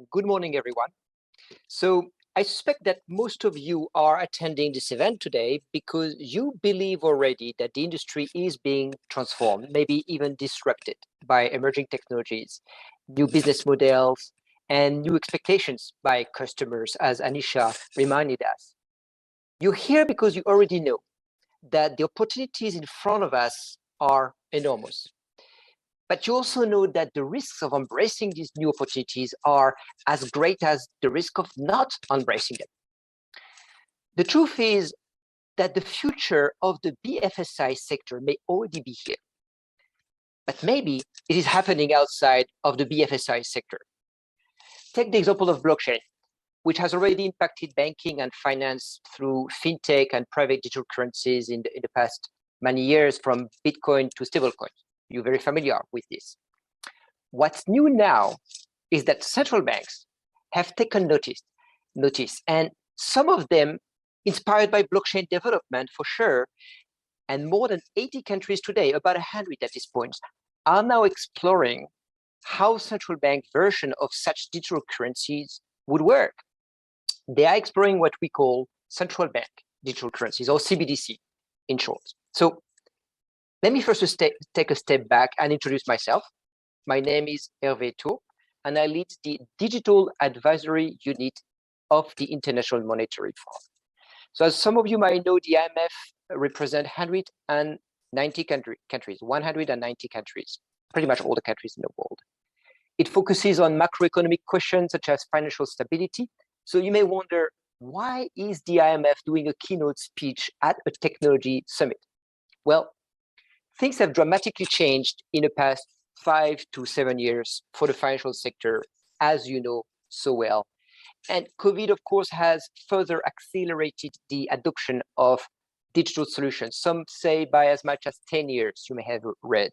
and good morning, everyone. So I suspect that most of you are attending this event today because you believe already that the industry is being transformed, maybe even disrupted by emerging technologies, new business models, and new expectations by customers, as Anisha reminded us. You're here because you already know that the opportunities in front of us are enormous. But you also know that the risks of embracing these new opportunities are as great as the risk of not embracing them. The truth is that the future of the BFSI sector may already be here, but maybe it is happening outside of the BFSI sector. Take the example of blockchain, which has already impacted banking and finance through fintech and private digital currencies in the past many years, from Bitcoin to stablecoins. You're very familiar with this. What's new now is that central banks have taken notice, and some of them inspired by blockchain development for sure, and more than 80 countries today, about 100 at this point, are now exploring how central bank version of such digital currencies would work. They are exploring what we call central bank digital currencies, or CBDC in short. So let me first take a step back and introduce myself. My name is Herve Tourpe, and I lead the Digital Advisory Unit of the International Monetary Fund. So as some of you might know, the IMF represents 190 countries, 190 countries, pretty much all the countries in the world. It focuses on macroeconomic questions such as financial stability. So you may wonder, why is the IMF doing a keynote speech at a technology summit? Well, things have dramatically changed in the past 5 to 7 years for the financial sector, as you know so well. And COVID, of course, has further accelerated the adoption of digital solutions. Some say by as much as 10 years, you may have read.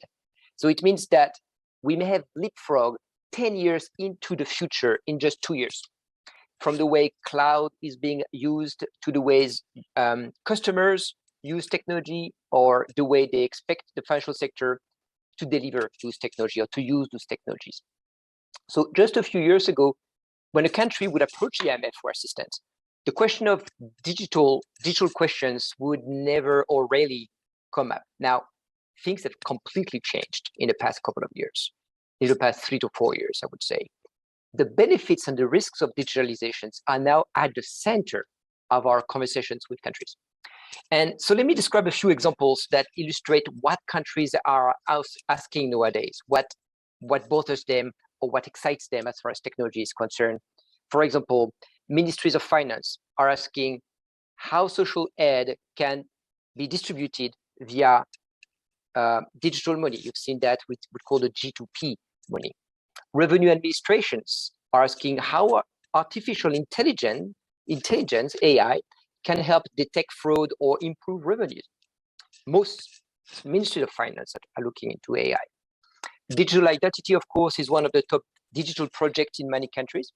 So it means that we may have leapfrogged 10 years into the future in just 2 years, from the way cloud is being used to the ways customers use technology, or the way they expect the financial sector to deliver those technology or to use those technologies. So just a few years ago, when a country would approach the IMF for assistance, the question of digital questions would never or rarely come up. Now, things have completely changed in the past couple of years, in the past 3 to 4 years, I would say. The benefits and the risks of digitalizations are now at the center of our conversations with countries. And so let me describe a few examples that illustrate what countries are asking nowadays, what bothers them or what excites them as far as technology is concerned. For example, ministries of finance are asking how social aid can be distributed via digital money. You've seen that we call the G2P money. Revenue administrations are asking how artificial intelligence, AI, can help detect fraud or improve revenues. Most ministries of finance are looking into AI. Digital identity, of course, is one of the top digital projects in many countries.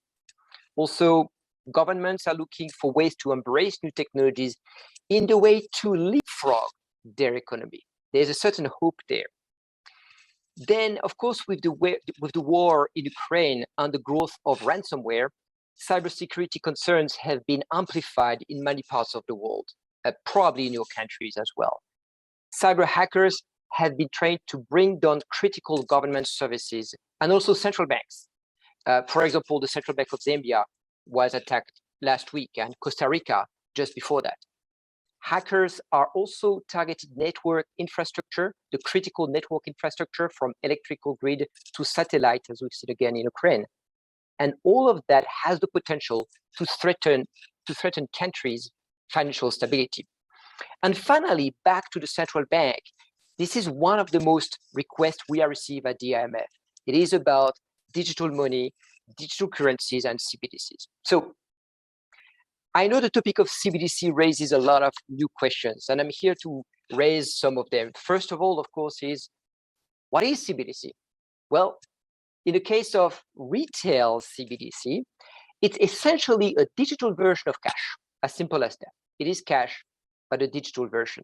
Also, governments are looking for ways to embrace new technologies in the way to leapfrog their economy. There's a certain hope there. Then, of course, with the war in Ukraine and the growth of ransomware, cybersecurity concerns have been amplified in many parts of the world, probably in your countries as well. Cyber hackers have been trained to bring down critical government services and also central banks. For example, the Central Bank of Zambia was attacked last week, and Costa Rica just before that. Hackers are also targeting network infrastructure, the critical network infrastructure from electrical grid to satellite, as we've seen again in Ukraine. And all of that has the potential to threaten countries' financial stability. And finally, back to the central bank, this is one of the most requests we are receiving at the IMF. It is about digital money, digital currencies, and CBDCs. So I know the topic of CBDC raises a lot of new questions, and I'm here to raise some of them. First of all, of course, is what is CBDC? Well, in the case of retail CBDC, it's essentially a digital version of cash, as simple as that. It is cash, but a digital version.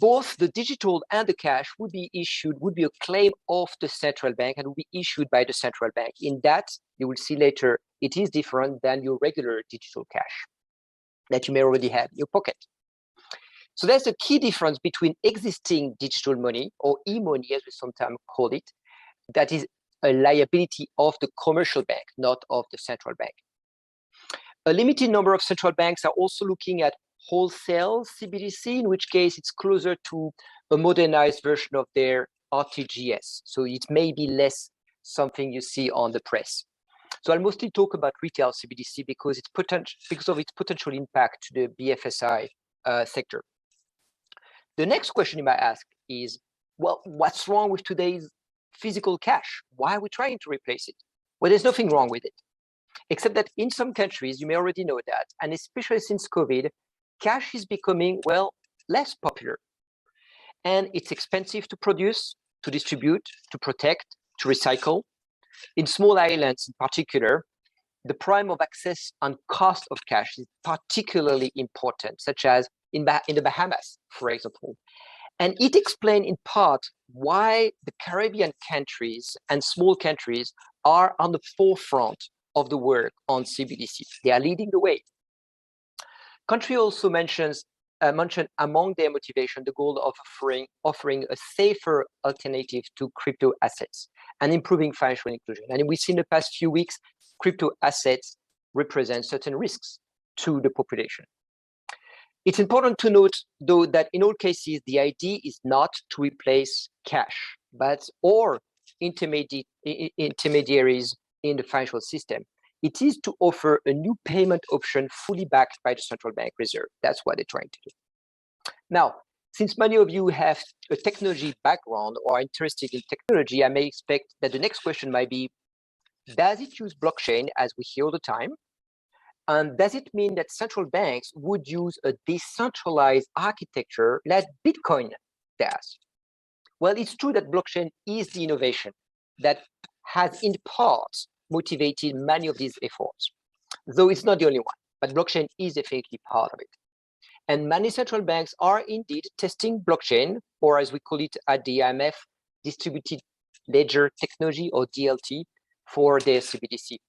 both the digital and the cash would be a claim of the central bank and would be issued by the central bank. In that, you will see later, it is different than your regular digital cash that you may already have in your pocket. So that's the key difference between existing digital money, or e-money as we sometimes call it, that is a liability of the commercial bank, not of the central bank. A limited number of central banks are also looking at wholesale CBDC, in which case it's closer to a modernized version of their RTGS. So it may be less something you see on the press. So I'll mostly talk about retail CBDC because of its potential impact to the BFSI sector. The next question you might ask is, well, what's wrong with today's physical cash? Why are we trying to replace it? Well, there's nothing wrong with it, except that in some countries, you may already know that, and especially since COVID, cash is becoming, well, less popular. And it's expensive to produce, to distribute, to protect, to recycle. In small islands in particular, the prime of access and cost of cash is particularly important, such as in the Bahamas, for example. And it explains in part why the Caribbean countries and small countries are on the forefront of the work on CBDC. They are leading the way. Country also mentioned among their motivation the goal of offering a safer alternative to crypto assets and improving financial inclusion. And we've seen the past few weeks, crypto assets represent certain risks to the population. It's important to note, though, that in all cases, the idea is not to replace cash, or intermediaries in the financial system. It is to offer a new payment option fully backed by the central bank reserve. That's what they're trying to do. Now, since many of you have a technology background or are interested in technology, I may expect that the next question might be, does it use blockchain as we hear all the time? And does it mean that central banks would use a decentralized architecture like Bitcoin does? Well, it's true that blockchain is the innovation that has in part motivated many of these efforts, though it's not the only one, but blockchain is definitely part of it. And many central banks are indeed testing blockchain, or as we call it at the IMF, distributed ledger technology, or DLT, for their CBDC.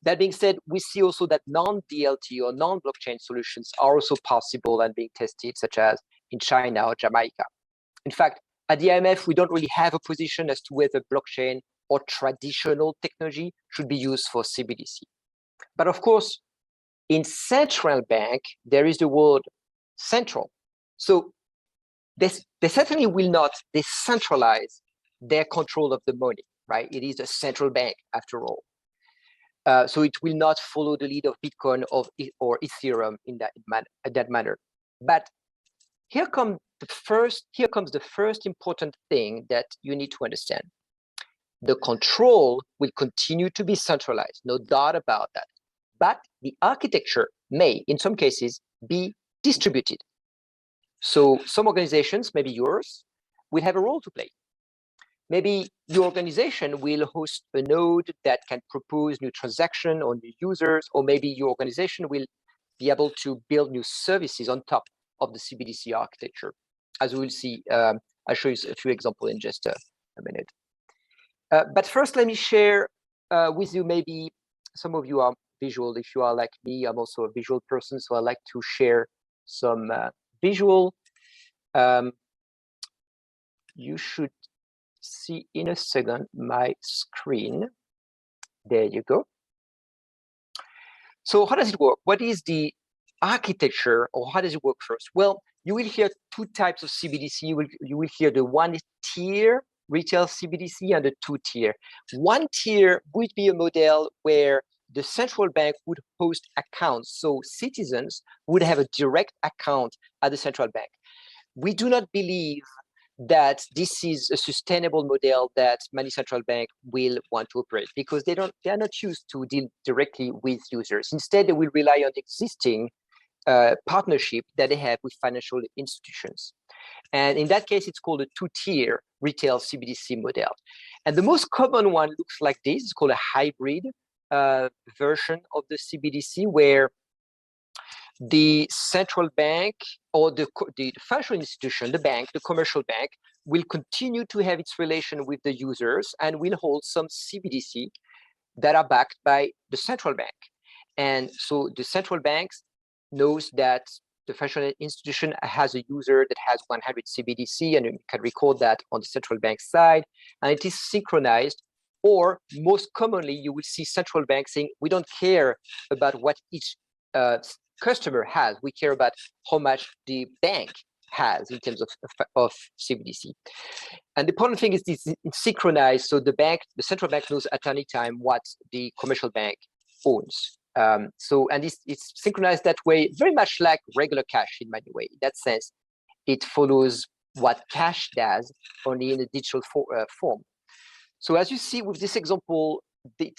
That being said, we see also that non-DLT or non-blockchain solutions are also possible and being tested, such as in China or Jamaica. In fact, at the IMF, we don't really have a position as to whether blockchain or traditional technology should be used for CBDC. But of course, in central bank, there is the word central. So they certainly will not decentralize their control of the money, right? It is a central bank after all. So it will not follow the lead of Bitcoin or Ethereum in that manner. But here comes the first important thing that you need to understand. The control will continue to be centralized, no doubt about that. But the architecture may, in some cases, be distributed. So some organizations, maybe yours, will have a role to play. Maybe your organization will host a node that can propose new transaction or new users, or maybe your organization will be able to build new services on top of the CBDC architecture. As we will see, I'll show you a few examples in just a minute. But first, let me share with you, maybe some of you are visual. If you are like me, I'm also a visual person, so I like to share some visual. You should see in a second my screen. There you go. So how does it work? What is the architecture, or how does it work first? Well, you will hear two types of CBDC. You will hear the one-tier retail CBDC and the two-tier. One-tier would be a model where the central bank would host accounts, so citizens would have a direct account at the central bank. We do not believe that this is a sustainable model that many central banks will want to operate, because they are not used to deal directly with users. Instead, they will rely on existing partnership that they have with financial institutions. And in that case, it's called a two-tier retail CBDC model. And the most common one looks like this. It's called a hybrid version of the CBDC, where the central bank or the financial institution, the bank, the commercial bank, will continue to have its relation with the users and will hold some CBDC that are backed by the central bank. And so the central banks knows that the financial institution has a user that has 100 CBDC, and you can record that on the central bank side, and it is synchronized. Or most commonly, you will see central banks saying, we don't care about what each customer has. We care about how much the bank has in terms of CBDC. And the important thing is this is synchronized, so the central bank knows at any time what the commercial bank owns. And it's synchronized that way, very much like regular cash in many ways. In that sense, it follows what cash does, only in a digital form. So as you see with this example, the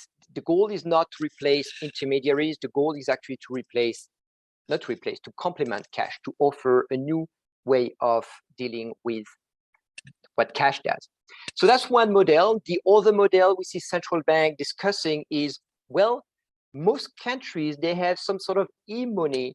goal is not to replace intermediaries. The goal is actually to complement cash, to offer a new way of dealing with what cash does. So that's one model. The other model we see central bank discussing is, well, most countries, they have some sort of e-money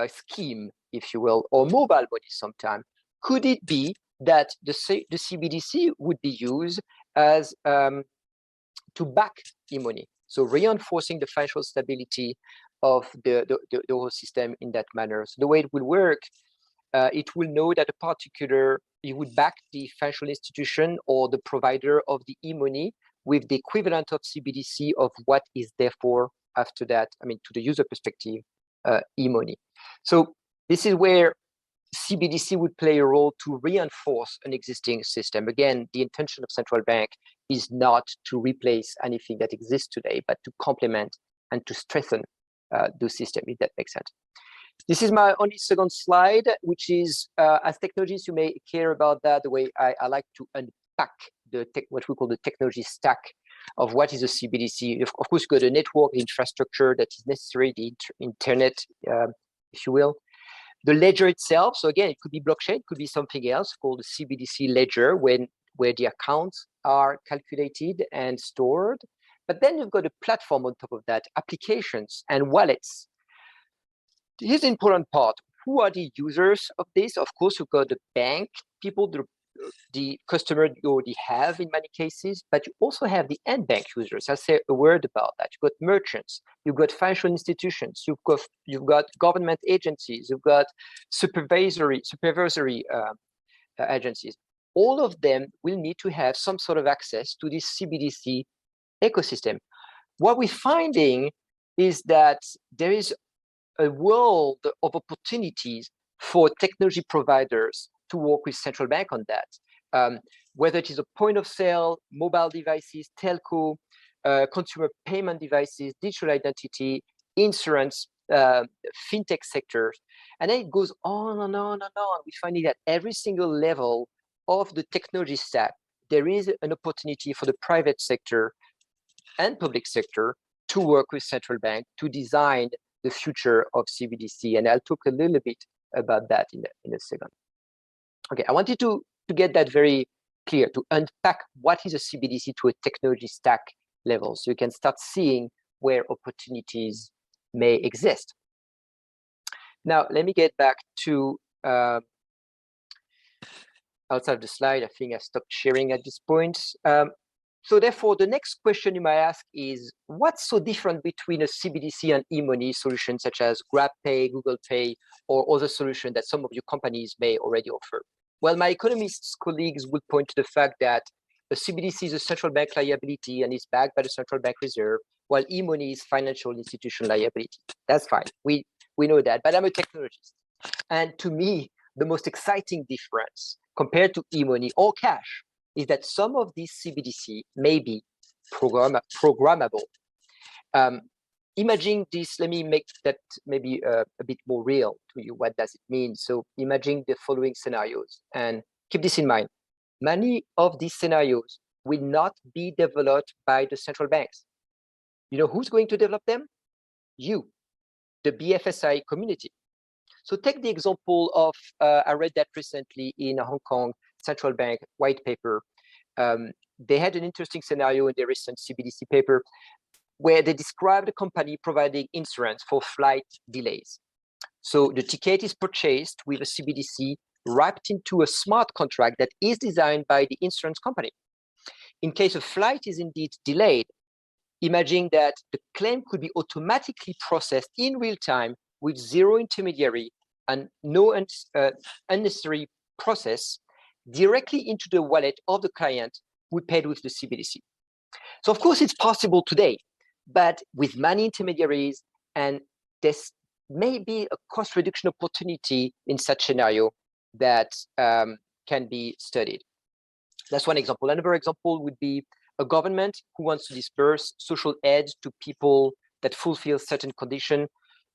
scheme, if you will, or mobile money sometimes. Could it be that the CBDC would be used as to back e-money, so reinforcing the financial stability of the whole system in that manner? So the way it will work, it will know that it would back the financial institution or the provider of the e-money with the equivalent of CBDC of what is therefore after that, to the user perspective, e-money. So this is where CBDC would play a role to reinforce an existing system. Again, the intention of central bank is not to replace anything that exists today, but to complement and to strengthen the system, if that makes sense. This is my only second slide, which is, as technologists, you may care about that, the way I like to unpack what we call the technology stack of what is a CBDC. Of course, you've got a network infrastructure that is necessary, the internet, if you will. The ledger itself, so again, it could be blockchain, it could be something else called the CBDC ledger, where the accounts are calculated and stored. But then you've got a platform on top of that, applications and wallets. Here's the important part. Who are the users of this? Of course, you've got the bank people, the customer you already have in many cases, but you also have the end bank users. I'll say a word about that. You've got merchants, you've got financial institutions, you've got government agencies, you've got supervisory agencies. All of them will need to have some sort of access to this CBDC ecosystem. What we're finding is that there is a world of opportunities for technology providers to work with central bank on that, whether it is a point of sale, mobile devices, telco, consumer payment devices, digital identity, insurance, fintech sectors, and then it goes on and on and on. We're finding that every single level of the technology stack, there is an opportunity for the private sector and public sector to work with central bank to design the future of CBDC, and I'll talk a little bit about that in a second. Okay, I wanted to get that very clear, to unpack what is a CBDC to a technology stack level, so you can start seeing where opportunities may exist. Now, let me get back to outside the slide. I think I stopped sharing at this point. So therefore, the next question you might ask is, what's so different between a CBDC and e-money solution such as GrabPay, Google Pay, or other solutions that some of your companies may already offer? Well, my economists colleagues would point to the fact that a CBDC is a central bank liability and is backed by the central bank reserve, while e-money is financial institution liability. That's fine. We know that, but I'm a technologist. And to me, the most exciting difference compared to e-money or cash is that some of these CBDC may be programmable. Imagine this, let me make that maybe a bit more real to you. What does it mean? So imagine the following scenarios, and keep this in mind. Many of these scenarios will not be developed by the central banks. You know who's going to develop them? You, the BFSI community. So take the example of, I read that recently in a Hong Kong central bank white paper. They had an interesting scenario in their recent CBDC paper where they described a company providing insurance for flight delays. So the ticket is purchased with a CBDC wrapped into a smart contract that is designed by the insurance company. In case a flight is indeed delayed, imagine that the claim could be automatically processed in real time with zero intermediary and no unnecessary process directly into the wallet of the client who paid with the CBDC. So of course it's possible today, but with many intermediaries, and there's maybe a cost reduction opportunity in such scenario that can be studied. That's one example. Another example would be a government who wants to disperse social aid to people that fulfill certain conditions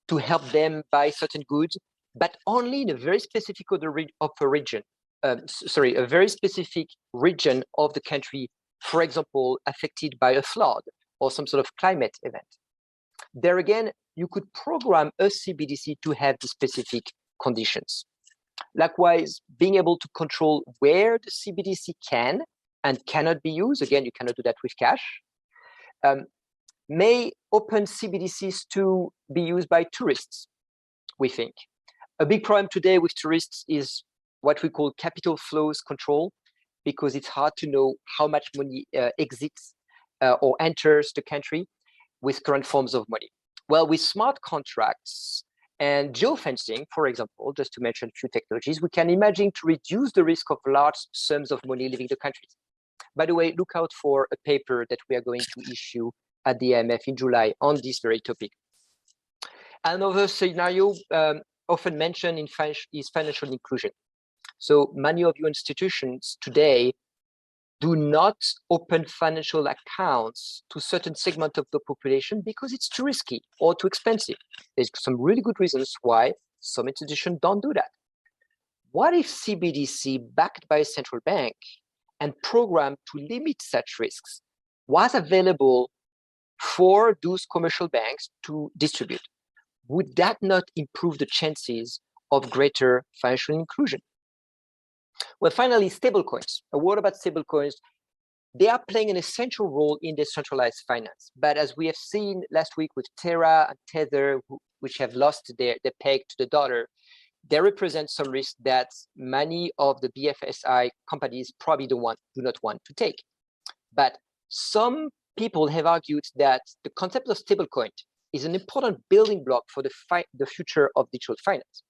to help them buy certain goods, but only in a very specific region. A very specific region of the country, for example, affected by a flood or some sort of climate event. There again, you could program a CBDC to have the specific conditions. Likewise, being able to control where the CBDC can and cannot be used, again, you cannot do that with cash, may open CBDCs to be used by tourists, we think. A big problem today with tourists is what we call capital flows control, because it's hard to know how much money exits or enters the country with current forms of money. Well, with smart contracts and geofencing, for example, just to mention a few technologies, we can imagine to reduce the risk of large sums of money leaving the country. By the way, look out for a paper that we are going to issue at the IMF in July on this very topic. Another scenario often mentioned is financial inclusion. So many of your institutions today do not open financial accounts to certain segment of the population because it's too risky or too expensive. There's some really good reasons why some institutions don't do that. What if CBDC backed by a central bank and programmed to limit such risks was available for those commercial banks to distribute? Would that not improve the chances of greater financial inclusion? Well, finally, stablecoins. A word about stablecoins. They are playing an essential role in decentralized finance. But as we have seen last week with Terra and Tether, which have lost their peg to the dollar, they represent some risk that many of the BFSI companies probably do not want to take. But some people have argued that the concept of stablecoin is an important building block for the future of digital finance.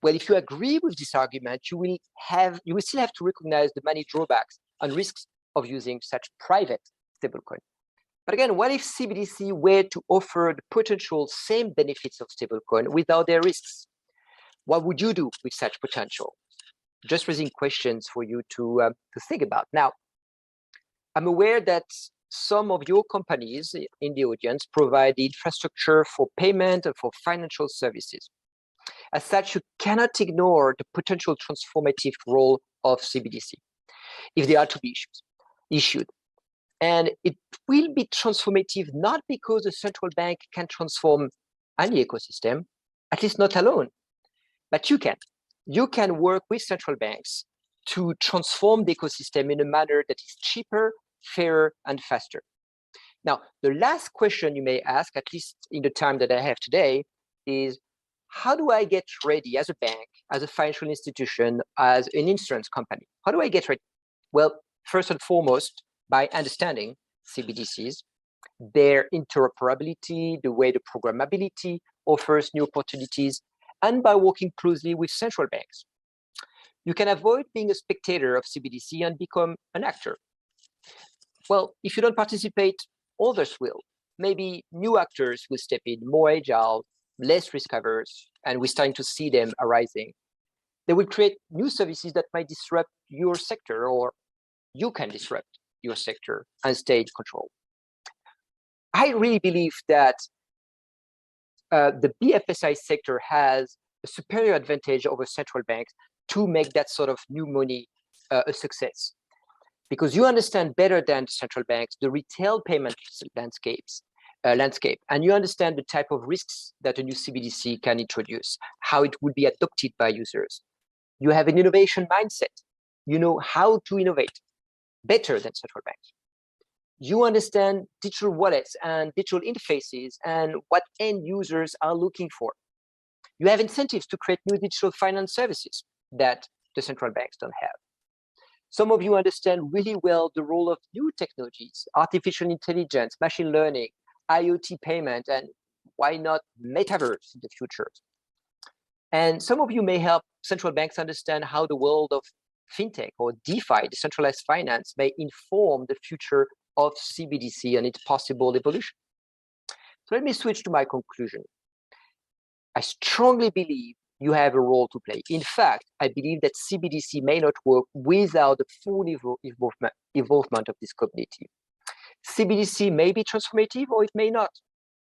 Well, if you agree with this argument, you will still have to recognize the many drawbacks and risks of using such private stablecoin. But again, what if CBDC were to offer the potential same benefits of stablecoin without their risks? What would you do with such potential? Just raising questions for you to think about. Now, I'm aware that some of your companies in the audience provide the infrastructure for payment and for financial services. As such, you cannot ignore the potential transformative role of CBDC if they are to be issued. And it will be transformative not because the central bank can transform any ecosystem, at least not alone, but you can. You can work with central banks to transform the ecosystem in a manner that is cheaper, fairer, and faster. Now, the last question you may ask, at least in the time that I have today, is how do I get ready as a bank, as a financial institution, as an insurance company? How do I get ready? Well, first and foremost, by understanding CBDCs, their interoperability, the way the programmability offers new opportunities, and by working closely with central banks. You can avoid being a spectator of CBDC and become an actor. Well, if you don't participate, others will. Maybe new actors will step in, more agile, less risk averse, and we're starting to see them arising. They will create new services that might disrupt your sector, or you can disrupt your sector and stay in control. I really believe that the BFSI sector has a superior advantage over central banks to make that sort of new money a success. Because you understand better than the central banks the retail payment landscape, and you understand the type of risks that a new CBDC can introduce, how it would be adopted by users. You have an innovation mindset. You know how to innovate better than central banks. You understand digital wallets and digital interfaces and what end users are looking for. You have incentives to create new digital finance services that the central banks don't have. Some of you understand really well the role of new technologies, artificial intelligence, machine learning, IoT payment, and why not metaverse in the future. And some of you may help central banks understand how the world of fintech or DeFi, decentralized finance, may inform the future of CBDC and its possible evolution. So let me switch to my conclusion. I strongly believe you have a role to play. In fact, I believe that CBDC may not work without the full involvement of this community. CBDC may be transformative or it may not,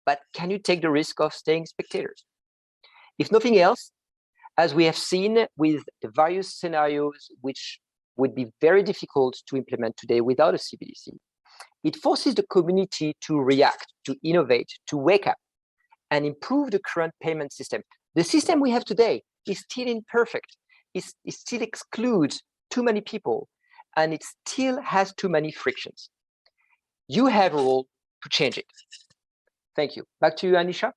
but can you take the risk of staying spectators? If nothing else, as we have seen with the various scenarios which would be very difficult to implement today without a CBDC, it forces the community to react, to innovate, to wake up, and improve the current payment system. The system we have today is still imperfect. It still excludes too many people, and it still has too many frictions. You have a role to change it. Thank you. Back to you, Anisha.